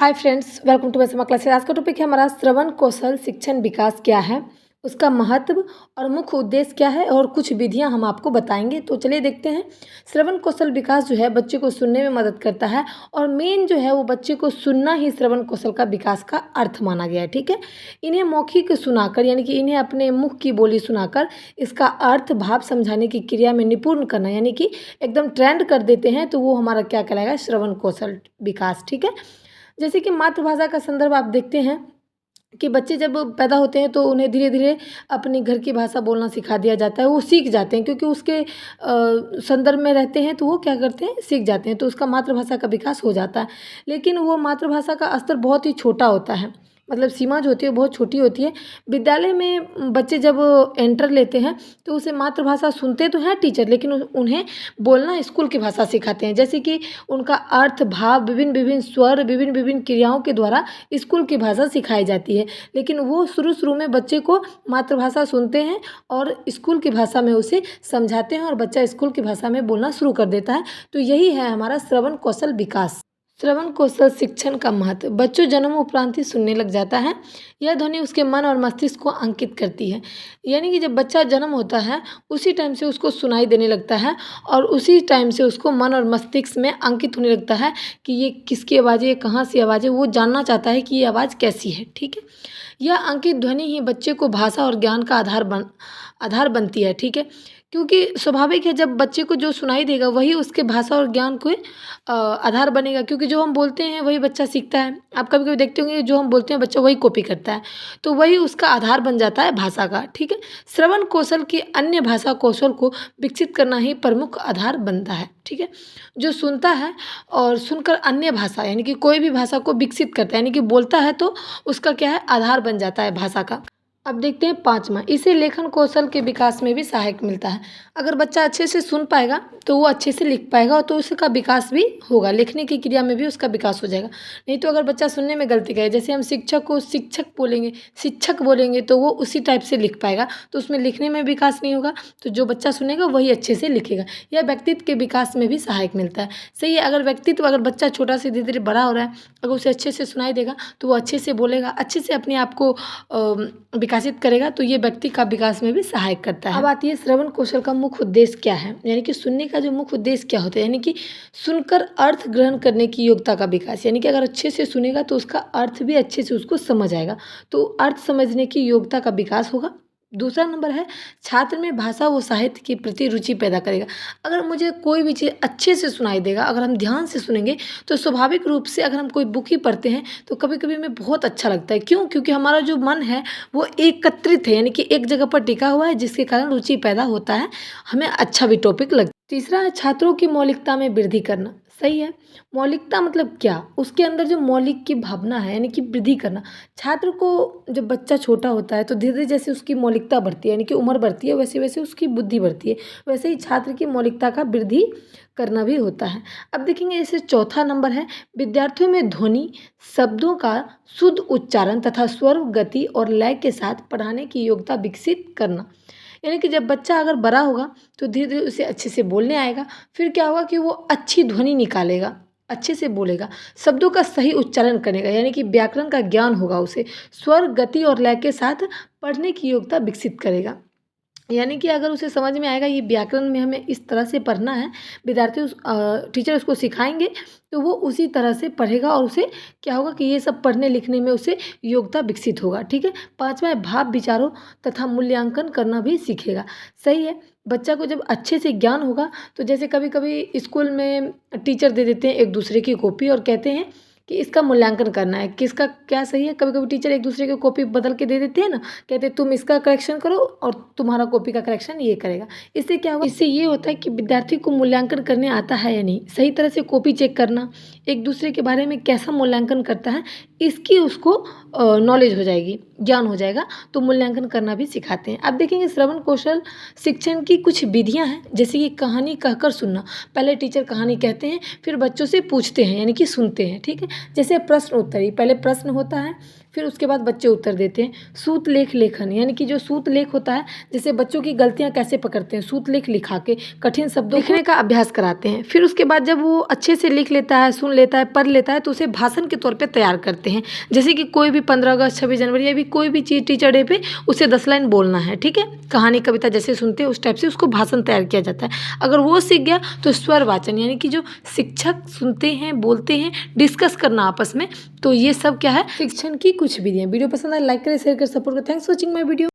Hi friends, welcome to my summer classes. आज का topic है हमारा श्रवण कौशल शिक्षण विकास क्या है, उसका महत्व और मुख्य उद्देश्य क्या है और कुछ विधियां हम आपको बताएंगे। तो चलिए देखते हैं। श्रवण कौशल विकास जो है बच्चे को सुनने में मदद करता है और मेन जो है वो बच्चे को सुनना ही श्रवण कौशल का विकास का अर्थ माना गया है। ठीक है, इन्हें मौखिक सुनाकर यानी कि इन्हें अपने मुख की बोली सुनाकर इसका अर्थ भाव समझाने की क्रिया में निपुण करना यानी कि एकदम ट्रेंड कर देते हैं, तो वो हमारा क्या कहलाएगा, श्रवण कौशल विकास। ठीक है, जैसे कि मातृभाषा का संदर्भ आप देखते हैं कि बच्चे जब पैदा होते हैं तो उन्हें धीरे धीरे अपनी घर की भाषा बोलना सिखा दिया जाता है। वो सीख जाते हैं क्योंकि उसके संदर्भ में रहते हैं, तो वो क्या करते हैं, सीख जाते हैं, तो उसका मातृभाषा का विकास हो जाता है। लेकिन वो मातृभाषा का स्तर बहुत ही छोटा होता है, मतलब सीमा जो होती है बहुत छोटी होती है। विद्यालय में बच्चे जब एंटर लेते हैं तो उसे मातृभाषा सुनते तो हैं टीचर, लेकिन उन्हें बोलना स्कूल की भाषा सिखाते हैं। जैसे कि उनका अर्थ भाव विभिन्न विभिन्न स्वर विभिन्न विभिन्न क्रियाओं के द्वारा स्कूल की भाषा सिखाई जाती है। लेकिन वो शुरू शुरू में बच्चे को मातृभाषा सुनते हैं और स्कूल की भाषा में उसे समझाते हैं और बच्चा स्कूल की भाषा में बोलना शुरू कर देता है। तो यही है हमारा श्रवण कौशल विकास। श्रवण कौशल शिक्षण का महत्व। बच्चों जन्म उपरांत ही सुनने लग जाता है। यह ध्वनि उसके मन और मस्तिष्क को अंकित करती है, यानी कि जब बच्चा जन्म होता है उसी टाइम से उसको सुनाई देने लगता है और उसी टाइम से उसको मन और मस्तिष्क में अंकित होने लगता है कि ये किसकी आवाज़ है, ये कहाँ से आवाज़ है, वो जानना चाहता है कि ये आवाज़ कैसी है। ठीक है, यह अंकित ध्वनि ही बच्चे को भाषा और ज्ञान का आधार बनती है। ठीक है, क्योंकि स्वाभाविक है जब बच्चे को जो सुनाई देगा वही उसके भाषा और ज्ञान को आधार बनेगा, क्योंकि जो हम बोलते हैं वही बच्चा सीखता है। आप कभी कभी देखते होंगे जो हम बोलते हैं बच्चा वही कॉपी करता है, तो वही उसका आधार बन जाता है भाषा का। ठीक है, श्रवण कौशल की अन्य भाषा कौशल को विकसित करना ही प्रमुख आधार बनता है। ठीक है, जो सुनता है और सुनकर अन्य भाषा यानी कि कोई भी भाषा को विकसित करता है यानी कि बोलता है, तो उसका क्या है, आधार बन जाता है भाषा का। अब देखते हैं पाँचवा, इसे लेखन कौशल के विकास में भी सहायक मिलता है। अगर बच्चा अच्छे से सुन पाएगा तो वो अच्छे से लिख पाएगा, तो उसका विकास भी होगा, लिखने की क्रिया में भी उसका विकास हो जाएगा। नहीं तो अगर बच्चा सुनने में गलती करे, जैसे हम शिक्षक को शिक्षक बोलेंगे, शिक्षक बोलेंगे, तो वो उसी टाइप से लिख पाएगा, तो उसमें लिखने में विकास नहीं होगा। तो जो बच्चा सुनेगा वही अच्छे से लिखेगा। यह व्यक्तित्व के विकास में भी सहायक मिलता है। सही है, अगर व्यक्तित्व, अगर बच्चा छोटा से धीरे धीरे बड़ा हो रहा है, अगर उसे अच्छे से सुनाई देगा तो वो अच्छे से बोलेगा, अच्छे से अपने आप को विकसित करेगा, तो ये व्यक्ति का विकास में भी सहायक करता है। अब आती है श्रवण कौशल का मुख्य उद्देश्य क्या है, यानी कि सुनने का जो मुख्य उद्देश्य क्या होता है, यानी कि सुनकर अर्थ ग्रहण करने की योग्यता का विकास। यानी कि अगर अच्छे से सुनेगा तो उसका अर्थ भी अच्छे से उसको समझ आएगा, तो अर्थ समझने की योग्यता का विकास होगा। दूसरा नंबर है छात्र में भाषा व साहित्य के प्रति रुचि पैदा करेगा। अगर मुझे कोई भी चीज़ अच्छे से सुनाई देगा, अगर हम ध्यान से सुनेंगे, तो स्वाभाविक रूप से अगर हम कोई बुक ही पढ़ते हैं तो कभी कभी हमें बहुत अच्छा लगता है। क्यों? क्योंकि हमारा जो मन है वो एकत्रित है, यानी कि एक जगह पर टिका हुआ है, जिसके कारण रुचि पैदा होता है, हमें अच्छा भी टॉपिक लगता है। तीसरा है छात्रों की मौलिकता में वृद्धि करना। सही है, मौलिकता मतलब क्या, उसके अंदर जो मौलिक की भावना है यानी कि वृद्धि करना। छात्र को जब बच्चा छोटा होता है तो धीरे धीरे जैसे उसकी मौलिकता बढ़ती है यानी कि उम्र बढ़ती है, वैसे वैसे उसकी बुद्धि बढ़ती है, वैसे ही छात्र की मौलिकता का वृद्धि करना भी होता है। अब देखेंगे जैसे चौथा नंबर है विद्यार्थियों में ध्वनि शब्दों का शुद्ध उच्चारण तथा स्वर गति और लय के साथ पढ़ाने की योग्यता विकसित करना। यानी कि जब बच्चा अगर बड़ा होगा तो धीरे धीरे उसे अच्छे से बोलने आएगा, फिर क्या होगा कि वो अच्छी ध्वनि निकालेगा, अच्छे से बोलेगा, शब्दों का सही उच्चारण करेगा, यानी कि व्याकरण का ज्ञान होगा उसे, स्वर गति और लय के साथ पढ़ने की योग्यता विकसित करेगा। यानी कि अगर उसे समझ में आएगा ये व्याकरण में हमें इस तरह से पढ़ना है, विद्यार्थी टीचर उसको सिखाएंगे तो वो उसी तरह से पढ़ेगा और उसे क्या होगा कि ये सब पढ़ने लिखने में उसे योग्यता विकसित होगा। ठीक है, पांचवा है भाव विचारों तथा मूल्यांकन करना भी सीखेगा। सही है, बच्चा को जब अच्छे से ज्ञान होगा, तो जैसे कभी कभी स्कूल में टीचर दे देते हैं एक दूसरे की कॉपी और कहते हैं कि इसका मूल्यांकन करना है, किसका क्या सही है। कभी कभी टीचर एक दूसरे की कॉपी बदल के दे देते हैं ना, कहते हैं तुम इसका करेक्शन करो और तुम्हारा कॉपी का करेक्शन ये करेगा। इससे क्या होगा, इससे ये होता है कि विद्यार्थी को मूल्यांकन करने आता है या नहीं, सही तरह से कॉपी चेक करना, एक दूसरे के बारे में कैसा मूल्यांकन करता है, इसकी उसको नॉलेज हो जाएगी, ज्ञान हो जाएगा, तो मूल्यांकन करना भी सिखाते हैं। अब देखेंगे श्रवण कौशल शिक्षण की कुछ विधियां हैं, जैसे कि कहानी कहकर सुनना। पहले टीचर कहानी कहते हैं, फिर बच्चों से पूछते हैं यानी कि सुनते हैं। ठीक है, जैसे प्रश्न उत्तरी, पहले प्रश्न होता है, फिर उसके बाद बच्चे उत्तर देते हैं। सूतलेख लेखन यानी कि जो सूतलेख होता है, जैसे बच्चों की गलतियाँ कैसे पकड़ते हैं, सूतलेख लिखा के कठिन शब्दों लिखने का अभ्यास कराते हैं। फिर उसके बाद जब वो अच्छे से लिख लेता है, सुन लेता है, पढ़ लेता है, तो उसे भाषण के तौर पे तैयार करते हैं। जैसे कि कोई भी 15 अगस्त, 26 जनवरी या भी कोई भी चीज़ टीचर डे पे उसे 10 लाइन बोलना है, ठीक है। कहानी कविता जैसे सुनते हैं उस टाइप से उसको भाषण तैयार किया जाता है। अगर वो सीख गया तो स्वर वाचन यानी कि जो शिक्षक सुनते हैं, बोलते हैं, डिस्कस करना आपस में, तो ये सब क्या है, शिक्षण की कुछ विधियाँ। वीडियो पसंद आए लाइक करें, शेयर करें, सपोर्ट करें। Thanks for watching my video.